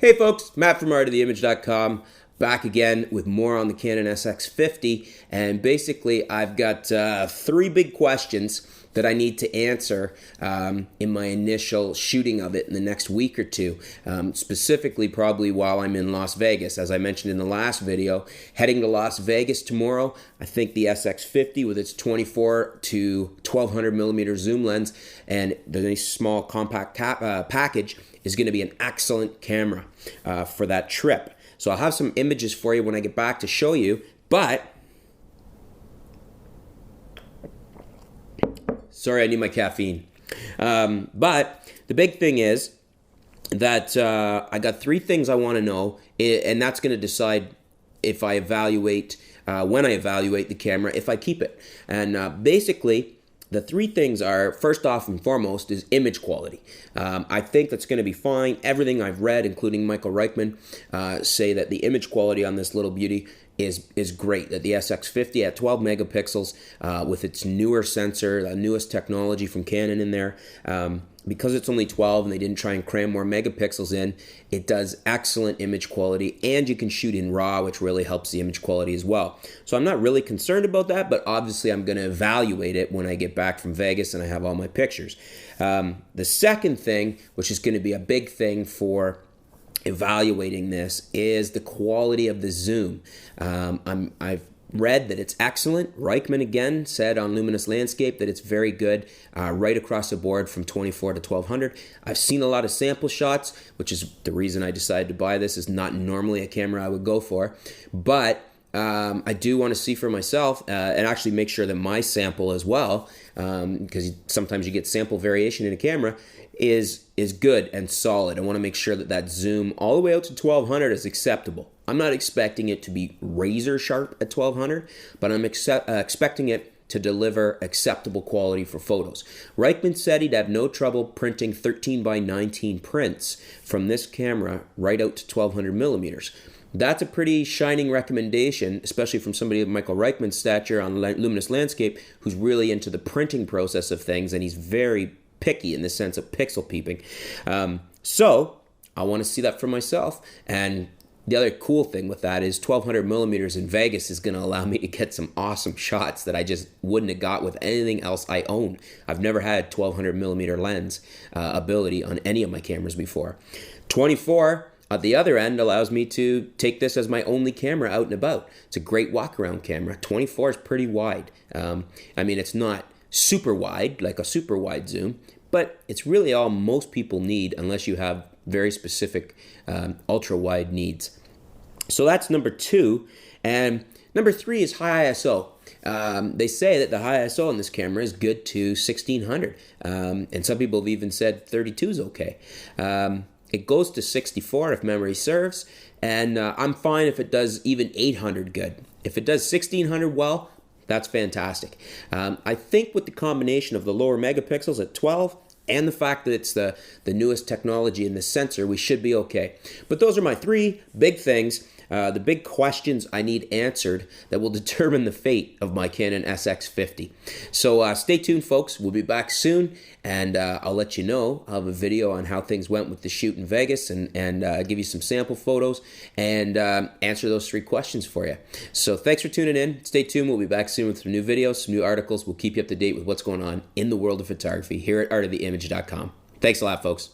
Hey folks, Matt from artoftheimage.com, back again with more on the Canon SX50, and basically I've got three big questions that I need to answer in my initial shooting of it in the next week or two, specifically probably while I'm in Las Vegas. As I mentioned in the last video, heading to Las Vegas tomorrow. I think the SX50 with its 24 to 1200 millimeter zoom lens and the nice small compact package is going to be an excellent camera for that trip. So I'll have some images for you when I get back to show you, but sorry, I need my caffeine. But the big thing is that I got three things I want to know, and that's going to decide if I evaluate, when I evaluate the camera, if I keep it. And basically, the three things are, first off and foremost, is image quality. I think that's going to be fine. Everything I've read, including Michael Reichman, say that the image quality on this little beauty is great. That the SX50 at 12 megapixels with its newer sensor, the newest technology from Canon in there, because it's only 12 and they didn't try and cram more megapixels in, it does excellent image quality, and you can shoot in RAW, which really helps the image quality as well. So I'm not really concerned about that, but obviously I'm going to evaluate it when I get back from Vegas and I have all my pictures. The second thing, which is going to be a big thing for evaluating this, is the quality of the zoom. I've read that it's excellent. Reichman again said on Luminous Landscape that it's very good right across the board from 24 to 1200. I've seen a lot of sample shots, which is the reason I decided to buy this. Is not normally a camera I would go for, but I do want to see for myself and actually make sure that my sample as well, because sometimes you get sample variation in a camera, is good and solid. I want to make sure that that zoom all the way out to 1200 is acceptable. I'm not expecting it to be razor sharp at 1200, but I'm expecting it to deliver acceptable quality for photos. Reichman said he'd have no trouble printing 13 by 19 prints from this camera right out to 1200 millimeters. That's a pretty shining recommendation, especially from somebody of Michael Reichman's stature on Luminous Landscape, who's really into the printing process of things, and he's very picky in the sense of pixel peeping. So I want to see that for myself. And the other cool thing with that is 1200 millimeters in Vegas is going to allow me to get some awesome shots that I just wouldn't have got with anything else I own. I've never had 1200 millimeter lens ability on any of my cameras before. 24 at the other end allows me to take this as my only camera out and about. It's a great walk-around camera. 24 is pretty wide. I mean, it's not super wide, like a super wide zoom, but it's really all most people need unless you have very specific ultra wide needs. So that's number two. And number three is high ISO. They say that the high ISO on this camera is good to 1600. And some people have even said 32 is okay. It goes to 64 if memory serves, and I'm fine if it does even 800 good. If it does 1600 well, that's fantastic. I think with the combination of the lower megapixels at 12 and the fact that it's the newest technology in the sensor, we should be okay. But those are my three big things, the big questions I need answered that will determine the fate of my Canon SX50. So stay tuned, folks. We'll be back soon, and I'll let you know. I'll have a video on how things went with the shoot in Vegas and give you some sample photos and answer those three questions for you. So thanks for tuning in. Stay tuned. We'll be back soon with some new videos, some new articles. We'll keep you up to date with what's going on in the world of photography here at artoftheimage.com. Thanks a lot, folks.